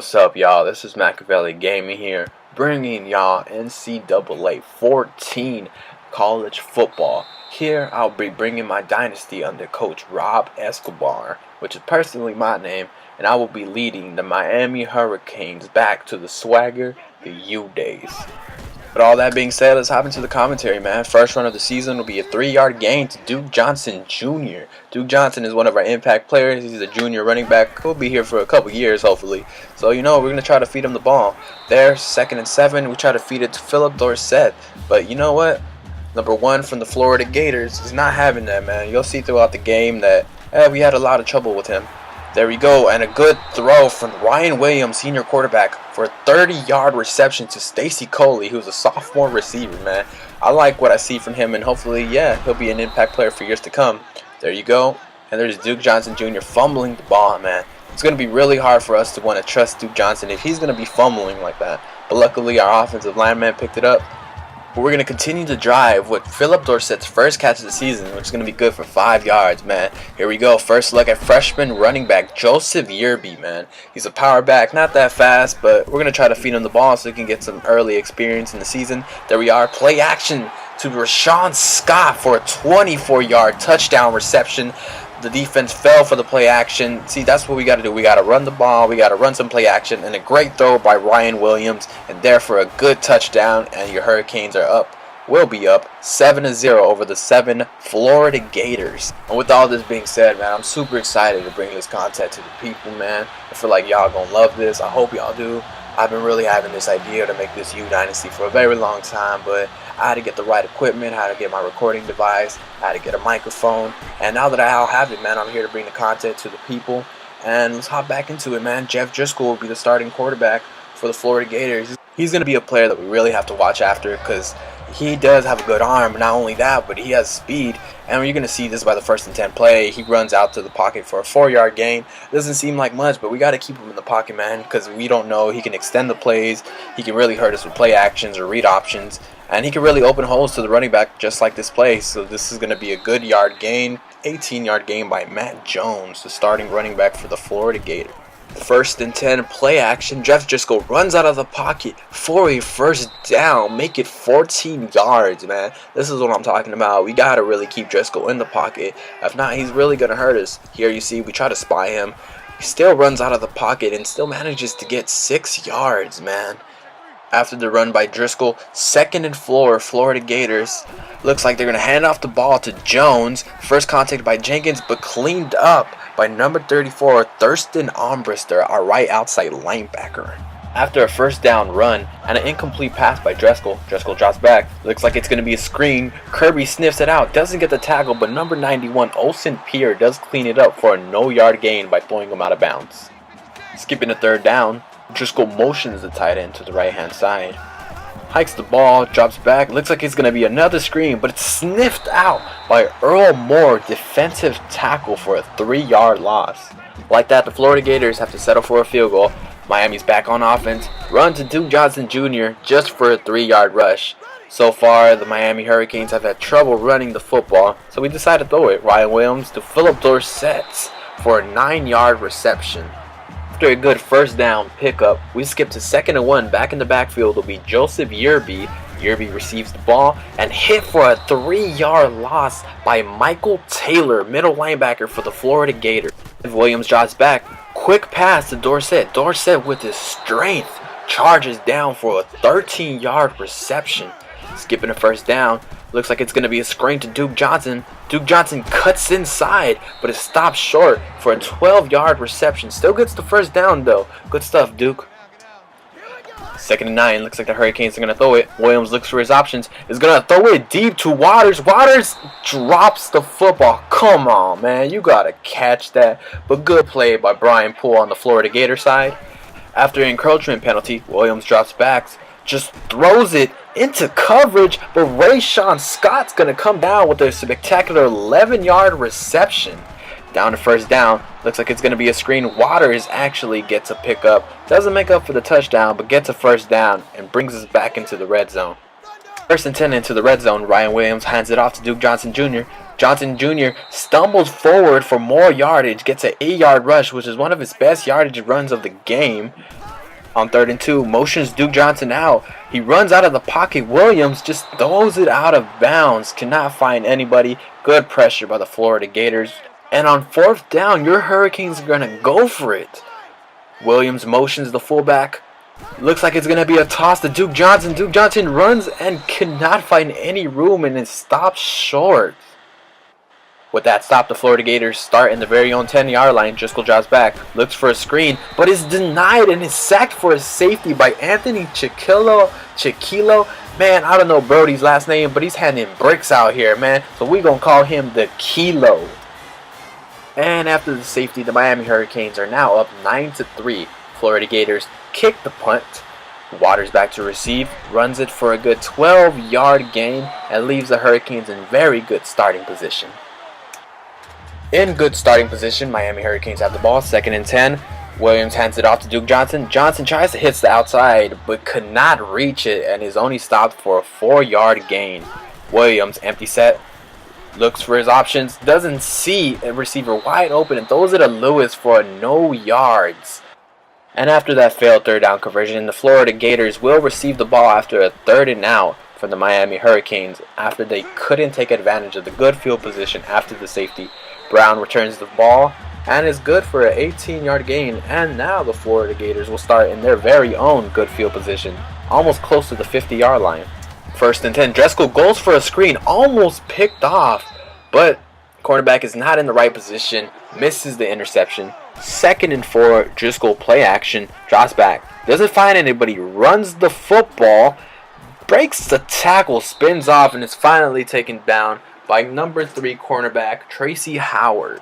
What's up, y'all? This is Machiavelli Gaming here, bringing y'all NCAA 14 college football. Here, I'll be bringing my Dynasty under Coach Rob Escobar, which is personally my name, and I will be leading the Miami Hurricanes back to the swagger, the U days. But all that being said, let's hop into the commentary, man. First run of the season will be a 3-yard gain to Duke Johnson Jr. Duke Johnson is one of our impact players. He's a junior running back. He'll be here for a couple years, hopefully. So, we're going to try to feed him the ball. There, 2nd and 7, we try to feed it to Philip Dorsett. But you know what? Number 1 from the Florida Gators is not having that, man. You'll see throughout the game that we had a lot of trouble with him. There we go, and a good throw from Ryan Williams, senior quarterback, for a 30-yard reception to Stacy Coley, who's a sophomore receiver, man. I like what I see from him, and hopefully, he'll be an impact player for years to come. There you go, and there's Duke Johnson Jr. fumbling the ball, man. It's going to be really hard for us to want to trust Duke Johnson if he's going to be fumbling like that. But luckily, our offensive lineman picked it up. But we're going to continue to drive with Philip Dorsett's first catch of the season, which is going to be good for 5 yards, man. Here we go. First look at freshman running back Joseph Yearby, man. He's a power back, not that fast, but we're going to try to feed him the ball so he can get some early experience in the season. There we are. Play action to Rashawn Scott for a 24-yard touchdown reception. The defense fell for the play action. See, that's what we got to do. We got to run the ball. We got to run some play action. And a great throw by Ryan Williams. And there for a good touchdown. And your Hurricanes are up. Will be up 7-0 over the 7 Florida Gators. And with all this being said, man, I'm super excited to bring this content to the people, man. I feel like y'all gonna love this. I hope y'all do. I've been really having this idea to make this U Dynasty for a very long time, but I had to get the right equipment, I had to get my recording device, I had to get a microphone, and now that I all have it, man, I'm here to bring the content to the people. And let's hop back into it, man. Jeff Driscoll will be the starting quarterback for the Florida Gators. He's going to be a player that we really have to watch after because he does have a good arm. Not only that, but he has speed. And you're going to see this by the 1st and 10 play. He runs out to the pocket for a 4-yard gain. Doesn't seem like much, but we got to keep him in the pocket, man, because we don't know. He can extend the plays. He can really hurt us with play actions or read options. And he can really open holes to the running back just like this play. So this is going to be a good yard gain. 18-yard gain by Matt Jones, the starting running back for the Florida Gators. 1st and 10 play action. Jeff Driscoll runs out of the pocket for a first down. Make it 14 yards, man. This is what I'm talking about. We got to really keep Driscoll in the pocket. If not, he's really going to hurt us. Here you see we try to spy him. He still runs out of the pocket and still manages to get 6 yards, man. After the run by Driscoll, 2nd and 4, Florida Gators. Looks like they're going to hand off the ball to Jones. First contact by Jenkins, but cleaned up by number 34, Thurston Armbrister, our right outside linebacker. After a first down run and an incomplete pass by Driscoll, Driscoll drops back. Looks like it's going to be a screen. Kirby sniffs it out, doesn't get the tackle, but number 91, Olsen Pierre, does clean it up for a no-yard gain by throwing him out of bounds. Skipping a 3rd down, Driscoll motions the tight end to the right-hand side. Hikes the ball, drops back. Looks like it's going to be another screen, but it's sniffed out by Earl Moore, defensive tackle, for a 3-yard loss. Like that, the Florida Gators have to settle for a field goal. Miami's back on offense. Run to Duke Johnson Jr. just for a 3-yard rush. So far, the Miami Hurricanes have had trouble running the football, so we decided to throw it. Ryan Williams to Philip Dorsett for a 9-yard reception. After a good first down pickup, we skip to 2nd and 1. Back in the backfield will be Joseph Yearby. Yearby receives the ball and hit for a 3-yard loss by Michael Taylor, middle linebacker for the Florida Gators. Williams drops back. Quick pass to Dorsett. Dorsett with his strength charges down for a 13-yard reception. Skipping a first down. Looks like it's going to be a screen to Duke Johnson. Duke Johnson cuts inside, but it stops short for a 12-yard reception. Still gets the first down, though. Good stuff, Duke. 2nd and 9. Looks like the Hurricanes are going to throw it. Williams looks for his options. Is going to throw it deep to Waters. Waters drops the football. Come on, man. You got to catch that. But good play by Brian Poole on the Florida Gator side. After an encroachment penalty, Williams drops back. Just throws it into coverage, but Rashawn Scott's going to come down with a spectacular 11-yard reception. Down to first down. Looks like it's going to be a screen. Waters actually gets a pickup. Doesn't make up for the touchdown, but gets a first down and brings us back into the red zone. 1st and 10 into the red zone. Ryan Williams hands it off to Duke Johnson Jr. Johnson Jr. stumbles forward for more yardage, gets an 8-yard rush, which is one of his best yardage runs of the game. On 3rd and 2, motions Duke Johnson out. He runs out of the pocket. Williams just throws it out of bounds. Cannot find anybody. Good pressure by the Florida Gators. And on 4th down, your Hurricanes are going to go for it. Williams motions the fullback. Looks like it's going to be a toss to Duke Johnson. Duke Johnson runs and cannot find any room and is stopped short. With that stop, the Florida Gators start in the very own 10-yard line. Driscoll drops back, looks for a screen, but is denied and is sacked for a safety by Anthony Chiquillo. Man, I don't know Brody's last name, but he's handing bricks out here, man. So we're going to call him the Kilo. And after the safety, the Miami Hurricanes are now up 9-3. Florida Gators kick the punt. Waters back to receive, runs it for a good 12-yard gain, and leaves the Hurricanes in very good starting position. In good starting position, Miami Hurricanes have the ball, 2nd and 10. Williams hands it off to Duke Johnson. Johnson tries to hit the outside, but could not reach it and is only stopped for a 4-yard gain. Williams, empty set, looks for his options, doesn't see a receiver wide open, and throws it to Lewis for no yards. And after that failed 3rd down conversion, the Florida Gators will receive the ball after a 3rd and out from the Miami Hurricanes after they couldn't take advantage of the good field position after the safety. Brown returns the ball and is good for an 18-yard gain, and now the Florida Gators will start in their very own good field position, almost close to the 50-yard line. 1st and 10, Driscoll goes for a screen, almost picked off, but cornerback is not in the right position, misses the interception. 2nd and 4, Driscoll play action, drops back, doesn't find anybody, runs the football, breaks the tackle, spins off, and is finally taken down by number 3 cornerback Tracy Howard.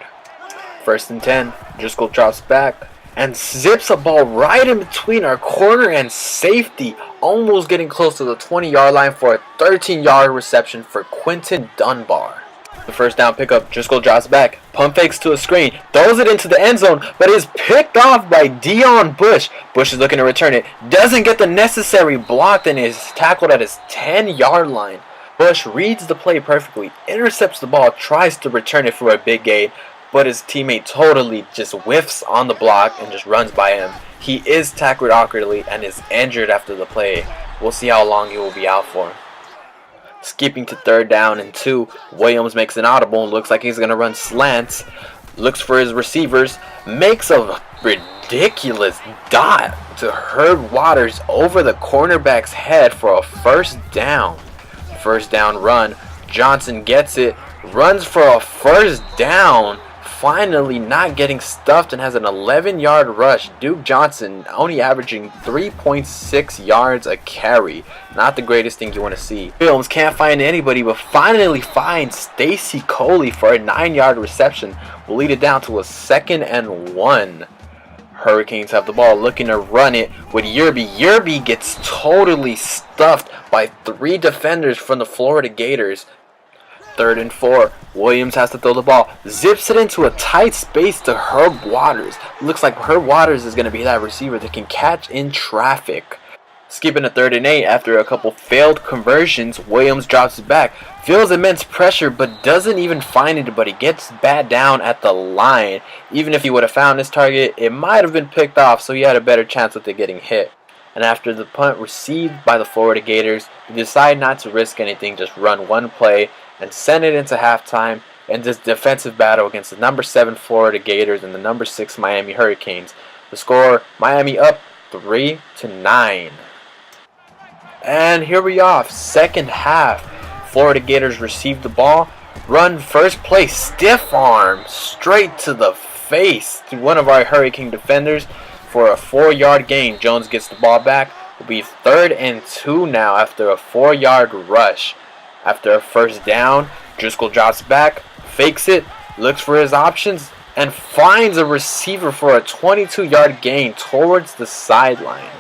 1st and 10, Driscoll drops back and zips a ball right in between our corner and safety, almost getting close to the 20-yard line for a 13-yard reception for Quinton Dunbar. The 1st down pickup, Driscoll drops back, pump fakes to a screen, throws it into the end zone, but is picked off by Dion Bush. Bush is looking to return it, doesn't get the necessary block, and is tackled at his 10-yard line. Bush reads the play perfectly, intercepts the ball, tries to return it for a big gain, but his teammate totally just whiffs on the block and just runs by him. He is tackled awkwardly and is injured after the play. We'll see how long he will be out for. Skipping to 3rd down and 2, Williams makes an audible and looks like he's going to run slants. Looks for his receivers, makes a ridiculous dot to Herb Waters over the cornerback's head for a 1st down. 1st down run, Johnson gets it, runs for a 1st down, finally not getting stuffed, and has an 11-yard rush. Duke Johnson only averaging 3.6 yards a carry. Not the greatest thing you want to see. Williams can't find anybody, but finally finds Stacy Coley for a 9-yard reception. Will lead it down to a 2nd and 1. Hurricanes have the ball, looking to run it with Yerby. Yerby gets totally stuffed by 3 defenders from the Florida Gators. 3rd and 4, Williams has to throw the ball, zips it into a tight space to Herb Waters. Looks like Herb Waters is going to be that receiver that can catch in traffic. Skipping to 3rd and 8 after a couple failed conversions, Williams drops it back, feels immense pressure but doesn't even find anybody, gets bat down at the line. Even if he would have found his target, it might have been picked off, so he had a better chance with it getting hit. And after the punt received by the Florida Gators, they decide not to risk anything, just run one play and send it into halftime in this defensive battle against the number 7 Florida Gators and the number 6 Miami Hurricanes. The score, Miami up 3-9. And here we are, 2nd half. Florida Gators receive the ball, run first play, stiff arm, straight to the face to one of our Hurricane defenders for a 4-yard gain. Jones gets the ball back. Will be 3rd and 2 now after a 4-yard rush. After a 1st down, Driscoll drops back, fakes it, looks for his options, and finds a receiver for a 22-yard gain towards the sideline.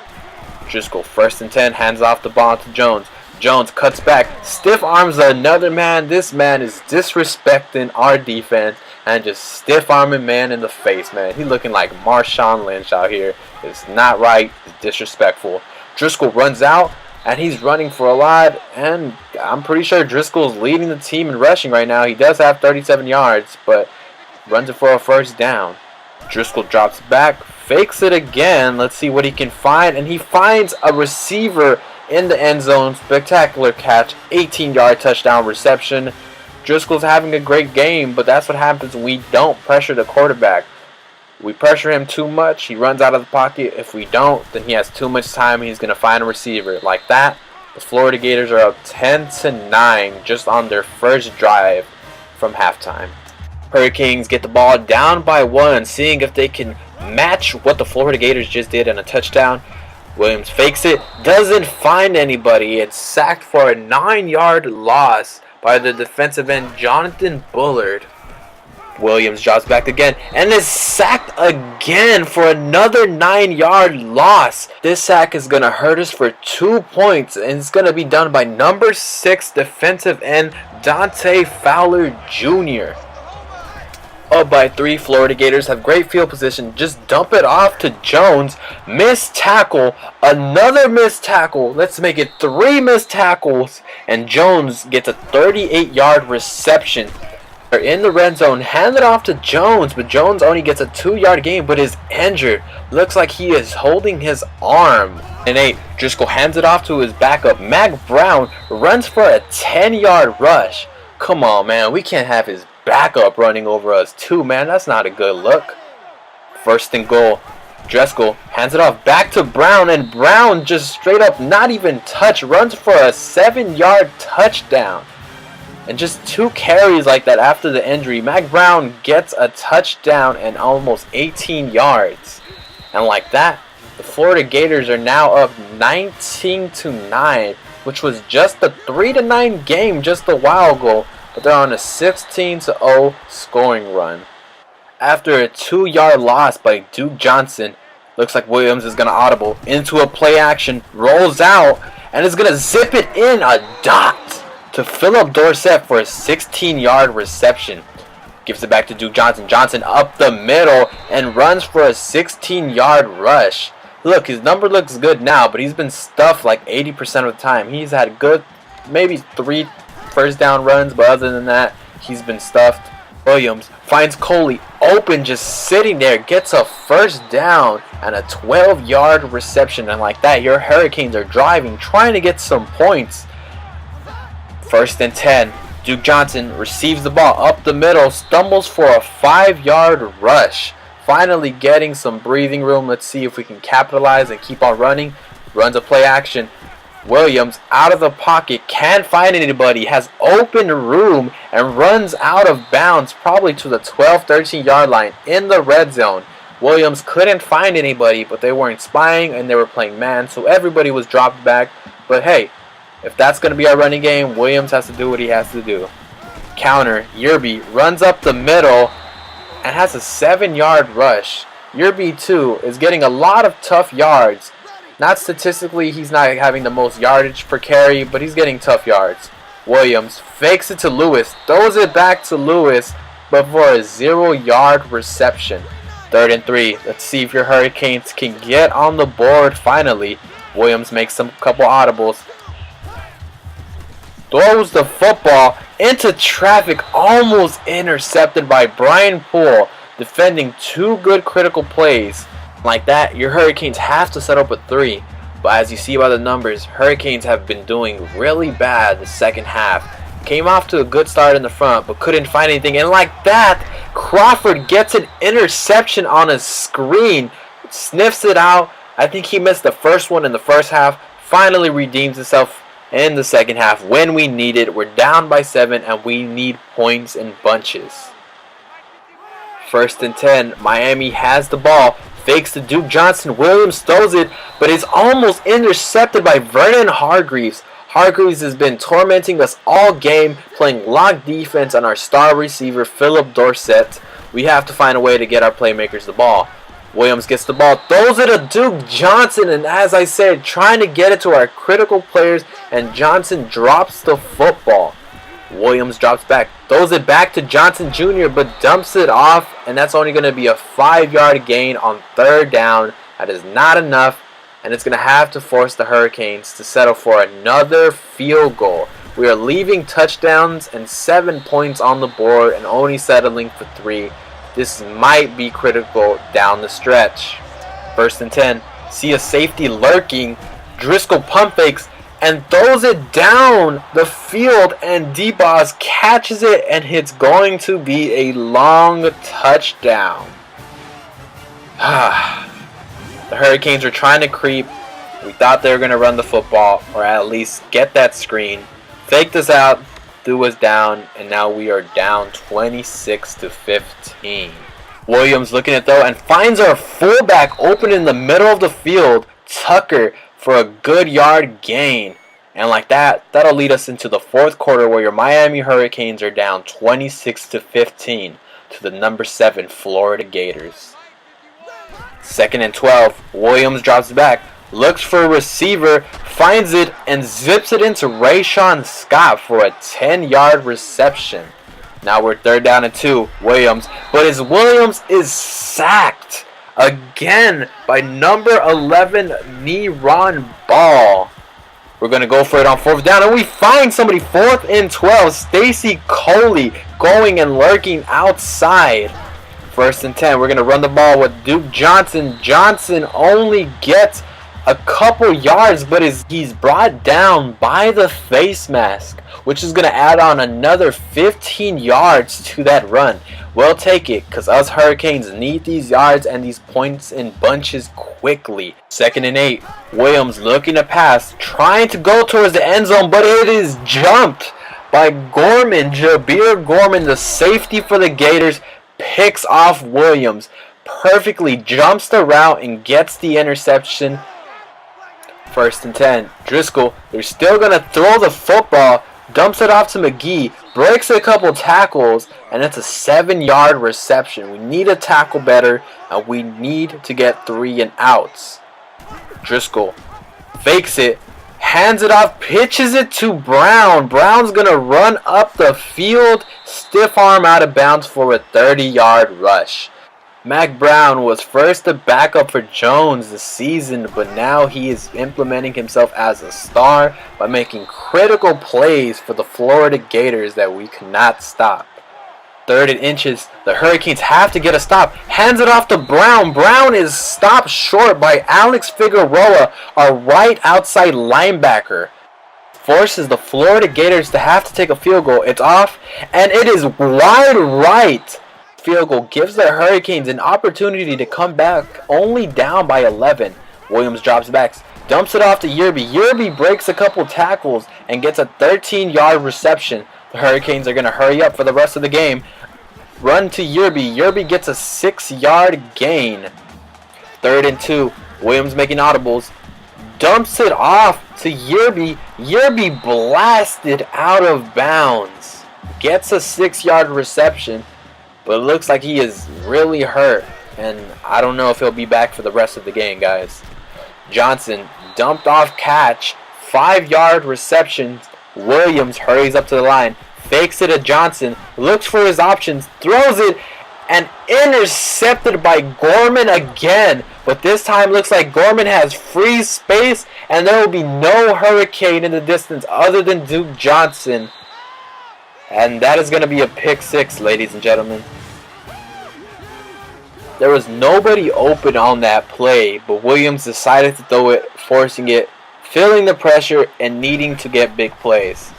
Driscoll, 1st and 10, hands off the ball to Jones. Jones cuts back, stiff arms another man. This man is disrespecting our defense and just stiff arming man in the face, man. He looking like Marshawn Lynch out here. It's not right. It's disrespectful. Driscoll runs out, and he's running for a lot, and I'm pretty sure Driscoll's leading the team in rushing right now. He does have 37 yards, but runs it for a 1st down. Driscoll drops back, fakes it again. Let's see what he can find. And he finds a receiver in the end zone. Spectacular catch, 18-yard touchdown reception. Driscoll's having a great game, but that's what happens when we don't pressure the quarterback. We pressure him too much, he runs out of the pocket. If we don't, then he has too much time. He's going to find a receiver. Like that, the Florida Gators are up 10-9 just on their first drive from halftime. Hurricanes get the ball down by 1, seeing if they can match what the Florida Gators just did in a touchdown. Williams fakes it, doesn't find anybody. It's sacked for a 9-yard loss by the defensive end Jonathan Bullard. Williams drops back again and is sacked again for another 9-yard loss. This sack is going to hurt us for 2 points, and it's going to be done by number 6 defensive end Dante Fowler Jr. Up by 3, Florida Gators have great field position. Just dump it off to Jones. Missed tackle. Another missed tackle. Let's make it 3 missed tackles. And Jones gets a 38-yard reception. They're in the red zone. Hand it off to Jones. But Jones only gets a 2-yard gain, but is injured. Looks like he is holding his arm. And 8, Driscoll hands it off to his backup. Mac Brown runs for a 10-yard rush. Come on, man. We can't have his backup running over us too, man. That's not a good look. First and goal. Driscoll hands it off back to Brown, and Brown just straight up not even touch, runs for a 7-yard touchdown. And just 2 carries like that after the injury, Mac Brown gets a touchdown and almost 18 yards. And like that, the Florida Gators are now up 19-9, which was just a 3-9 game just a while ago. But they're on a 16-0 scoring run. After a 2-yard loss by Duke Johnson, looks like Williams is going to audible into a play action, rolls out, and is going to zip it in a dot to Philip Dorsett for a 16-yard reception. Gives it back to Duke Johnson. Johnson up the middle and runs for a 16-yard rush. Look, his number looks good now, but he's been stuffed like 80% of the time. He's had good, maybe 3 first down runs, but other than that, he's been stuffed. Williams finds Coley open, just sitting there, gets a first down and a 12-yard reception. And like that, your Hurricanes are driving, trying to get some points. First and 10. Duke Johnson receives the ball up the middle, stumbles for a 5-yard rush. Finally getting some breathing room. Let's see if we can capitalize and keep on running. Runs a play action. Williams out of the pocket, can't find anybody, has open room and runs out of bounds, probably to the 12-13 yard line in the red zone. Williams couldn't find anybody, but they weren't spying and they were playing man, so everybody was dropped back. But hey, if that's going to be our running game, Williams has to do what he has to do. Counter, Yerby runs up the middle and has a 7-yard rush. Yerby too is getting a lot of tough yards. Not statistically, he's not having the most yardage per carry, but he's getting tough yards. Williams fakes it to Lewis, throws it back to Lewis, but for a 0-yard reception. 3rd and 3. Let's see if your Hurricanes can get on the board finally. Williams makes some couple audibles. Throws the football into traffic, almost intercepted by Brian Poole, defending 2 good critical plays. Like that, your Hurricanes have to set up with 3. But as you see by the numbers, Hurricanes have been doing really bad the second half. Came off to a good start in the front, but couldn't find anything. And like that, Crawford gets an interception on a screen. Sniffs it out. I think he missed the first one in the first half. Finally redeems himself in the second half when we need it. We're down by 7 and we need points in bunches. 1st and 10. Miami has the ball. Fakes to Duke Johnson. Williams throws it, but it's almost intercepted by Vernon Hargreaves. Hargreaves has been tormenting us all game, playing lock defense on our star receiver, Philip Dorsett. We have to find a way to get our playmakers the ball. Williams gets the ball, throws it to Duke Johnson, and as I said, trying to get it to our critical players, and Johnson drops the football. Williams drops back, throws it back to Johnson Jr., but dumps it off, and that's only going to be a 5-yard gain on 3rd down. That is not enough, and it's going to have to force the Hurricanes to settle for another field goal. We are leaving touchdowns and 7 points on the board and only settling for 3. This might be critical down the stretch. 1st and 10. See a safety lurking. Driscoll pump fakes and throws it down the field, and D-Boss catches it, and it's going to be a long touchdown. The Hurricanes were trying to creep. We thought they were going to run the football, or at least get that screen. Faked us out, threw us down, and now we are down 26-15. Williams looking to throw and finds our fullback open in the middle of the field, Tucker, for a good yard gain. And like that, that'll lead us into the 4th quarter where your Miami Hurricanes are down 26-15 to the number 7 Florida Gators. 2nd and 12, Williams drops back, looks for a receiver, finds it, and zips it into Rayshawn Scott for a 10-yard reception. Now we're 3rd down and 2, Williams, but as Williams is sacked again by number 11, Neron Ball. We're going to go for it on 4th down, and we find somebody. 4th and 12, Stacy Coley going and lurking outside. 1st and 10, we're going to run the ball with Duke Johnson. Johnson only gets a couple yards, but he's brought down by the face mask, which is going to add on another 15 yards to that run. We'll take it, because us Hurricanes need these yards and these points in bunches quickly. 2nd and 8, Williams looking to pass, trying to go towards the end zone, but it is jumped by Gorman. Jabir Gorman, the safety for the Gators, picks off Williams, perfectly jumps the route and gets the interception. 1st and 10, Driscoll, they're still going to throw the football, dumps it off to McGee, breaks a couple tackles, and it's a 7-yard reception. We need to tackle better, and we need to get 3 and outs. Driscoll fakes it, hands it off, pitches it to Brown. Brown's going to run up the field, stiff arm out of bounds for a 30-yard rush. Mac Brown was first the backup for Jones this season, but now he is implementing himself as a star by making critical plays for the Florida Gators that we cannot stop. 3rd and inches, the Hurricanes have to get a stop. Hands it off to Brown. Brown is stopped short by Alex Figueroa, our right outside linebacker. Forces the Florida Gators to have to take a field goal. It's off, and it is wide right. Field goal gives the Hurricanes an opportunity to come back, only down by 11. Williams drops back, dumps it off to Yerby. Yerby breaks a couple tackles and gets a 13-yard reception. The Hurricanes are going to hurry up for the rest of the game. Run to Yerby. Yerby gets a 6-yard gain. 3rd and 2. Williams making audibles. Dumps it off to Yerby. Yerby blasted out of bounds. Gets a 6-yard reception. But it looks like he is really hurt, and I don't know if he'll be back for the rest of the game, guys. Johnson dumped off catch, 5-yard reception. Williams hurries up to the line, fakes it to Johnson, looks for his options, throws it, and intercepted by Gorman again. But this time looks like Gorman has free space, and there will be no Hurricane in the distance other than Duke Johnson. And that is going to be a pick 6, ladies and gentlemen. There was nobody open on that play, but Williams decided to throw it, forcing it, feeling the pressure, and needing to get big plays.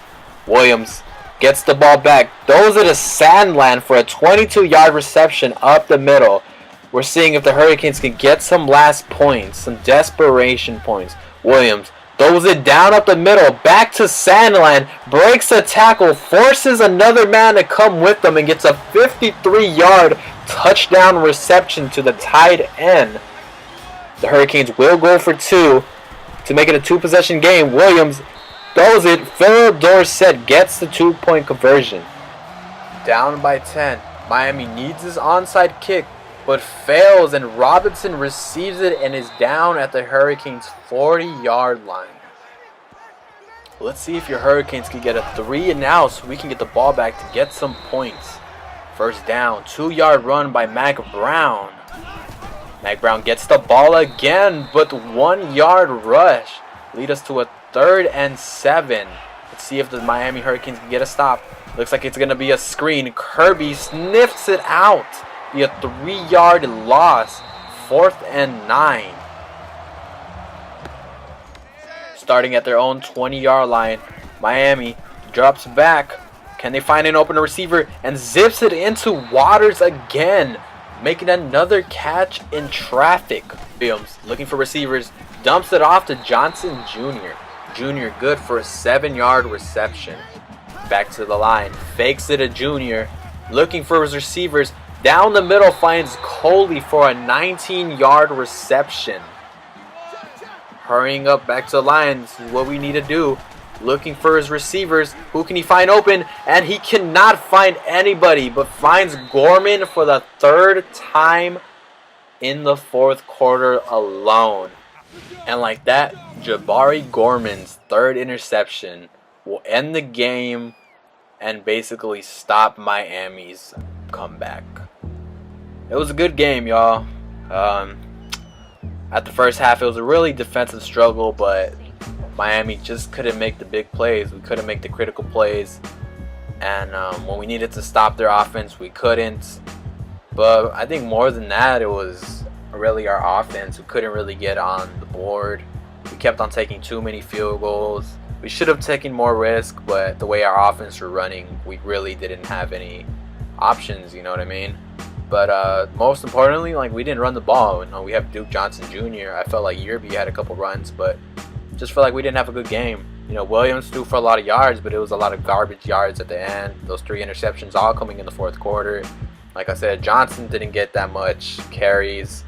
Williams gets the ball back, throws it to Sandland for a 22-yard reception up the middle. We're seeing if the Hurricanes can get some last points, some desperation points. Williams throws it down up the middle, back to Sandland, breaks a tackle, forces another man to come with them, and gets a 53-yard touchdown reception to the tight end. The Hurricanes will go for 2 to make it a 2-possession game. Williams throws it. Phil Dorsett gets the 2-point conversion. Down by 10. Miami needs his onside kick, but fails, and Robinson receives it and is down at the Hurricanes' 40-yard line. Let's see if your Hurricanes can get a 3 and out so we can get the ball back to get some points. 1st down, 2-yard run by Mac Brown. Mac Brown gets the ball again, but 1-yard rush lead us to a 3rd and 7. Let's see if the Miami Hurricanes can get a stop. Looks like it's going to be a screen. Kirby sniffs it out Be a 3-yard loss. 4th and 9. Starting at their own 20-yard line. Miami drops back. Can they find an open receiver and zips it into Waters again, making another catch in traffic. Williams looking for receivers, dumps it off to Johnson Jr. Jr. good for a 7-yard reception. Back to the line, fakes it to Jr. Looking for his receivers, down the middle finds Coley for a 19-yard reception. Hurrying up back to the line, this is what we need to do. Looking for his receivers. Who can he find open? And he cannot find anybody, but finds Gorman for the 3rd time in the 4th quarter alone. And like that, Jabari Gorman's 3rd interception will end the game and basically stop Miami's comeback. It was a good game, y'all. At the first half, it was a really defensive struggle, but Miami just couldn't make the big plays. We couldn't make the critical plays. And when we needed to stop their offense, we couldn't. But I think more than that, it was really our offense who couldn't really get on the board. We kept on taking too many field goals. We should have taken more risk, but the way our offense were running, we really didn't have any options, you know what I mean? But most importantly, like, we didn't run the ball. You know, we have Duke Johnson Jr. I felt like Yerby had a couple runs, but just felt like we didn't have a good game. You know, Williams threw for a lot of yards, but it was a lot of garbage yards at the end. Those 3 interceptions all coming in the 4th quarter. Like I said, Johnson didn't get that much carries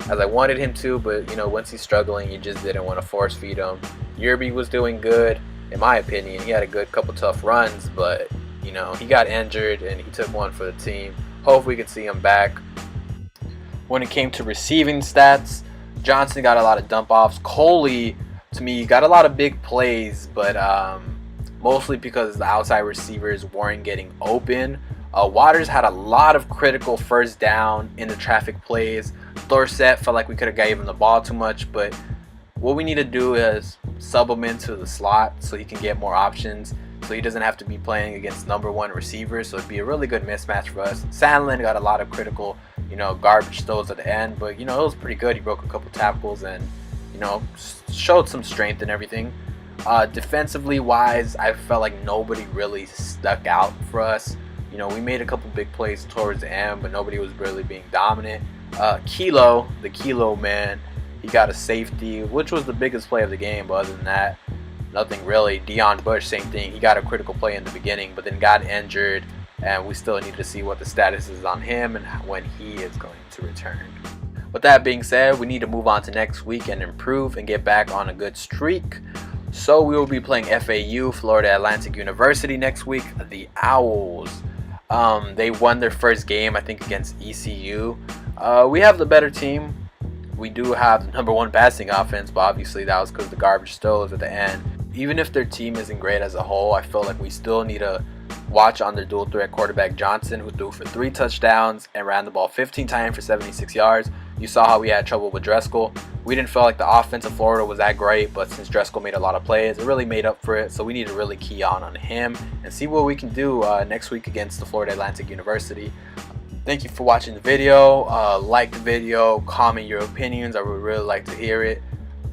as I wanted him to, but, you know, once he's struggling, you just didn't want to force feed him. Yerby was doing good, in my opinion. He had a good couple tough runs, but, you know, he got injured and he took one for the team. Hopefully we can see him back. When it came to receiving stats, Johnson got a lot of dump-offs. Coley, to me, got a lot of big plays, but mostly because the outside receivers weren't getting open. Waters had a lot of critical 1st down in the traffic plays. Dorsett felt like we could have gave him the ball too much, but what we need to do is sub him into the slot so he can get more options, so he doesn't have to be playing against #1 receivers. So it'd be a really good mismatch for us. Sandlin got a lot of critical, you know, garbage throws at the end, but, you know, it was pretty good. He broke a couple tackles and, you know, showed some strength and everything. Defensively wise, I felt like nobody really stuck out for us. You know, we made a couple big plays towards the end, but nobody was really being dominant. Kilo, the Kilo man, he got a safety, which was the biggest play of the game, but other than that, nothing really. Deion Bush, same thing. He got a critical play in the beginning, but then got injured, and we still need to see what the status is on him and when he is going to return. With that being said, we need to move on to next week and improve and get back on a good streak. So we will be playing FAU, Florida Atlantic University, next week. The Owls. They won their first game, I think, against ECU. We have the better team. We do have the #1 passing offense, but obviously that was because the garbage stows at the end. Even if their team isn't great as a whole, I feel like we still need to watch on their dual threat quarterback Johnson, who threw for 3 touchdowns and ran the ball 15 times for 76 yards. You saw how we had trouble with Driscoll. We didn't feel like the offense of Florida was that great, but since Driscoll made a lot of plays, it really made up for it. So we need to really key on him and see what we can do next week against the Florida Atlantic University. Thank you for watching the video. Like the video, comment your opinions. I would really like to hear it.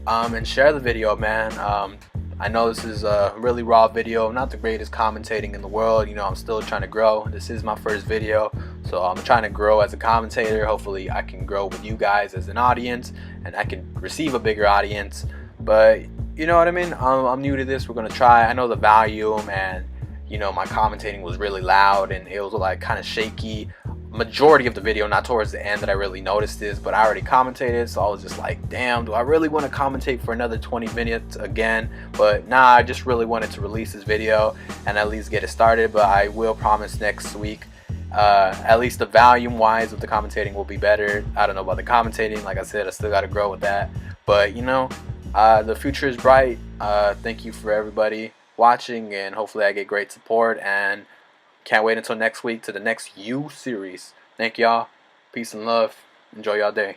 And share the video, man. I know this is a really raw video, not the greatest commentating in the world. You know, I'm still trying to grow. This is my first video, so I'm trying to grow as a commentator. Hopefully I can grow with you guys as an audience, and I can receive a bigger audience. But you know what I mean? I'm new to this. We're gonna try. I know the volume, and you know, my commentating was really loud and it was like kind of shaky majority of the video, not towards the end that I really noticed this, but I already commentated, so I was just like, damn, do I really want to commentate for another 20 minutes again? But nah, I just really wanted to release this video and at least get it started. But I will promise next week, at least the volume wise of the commentating will be better. I don't know about the commentating, like I said, I still got to grow with that, but you know, the future is bright. Thank you for everybody watching, and hopefully I get great support, and can't wait until next week to the next U series. Thank y'all. Peace and love. Enjoy y'all day.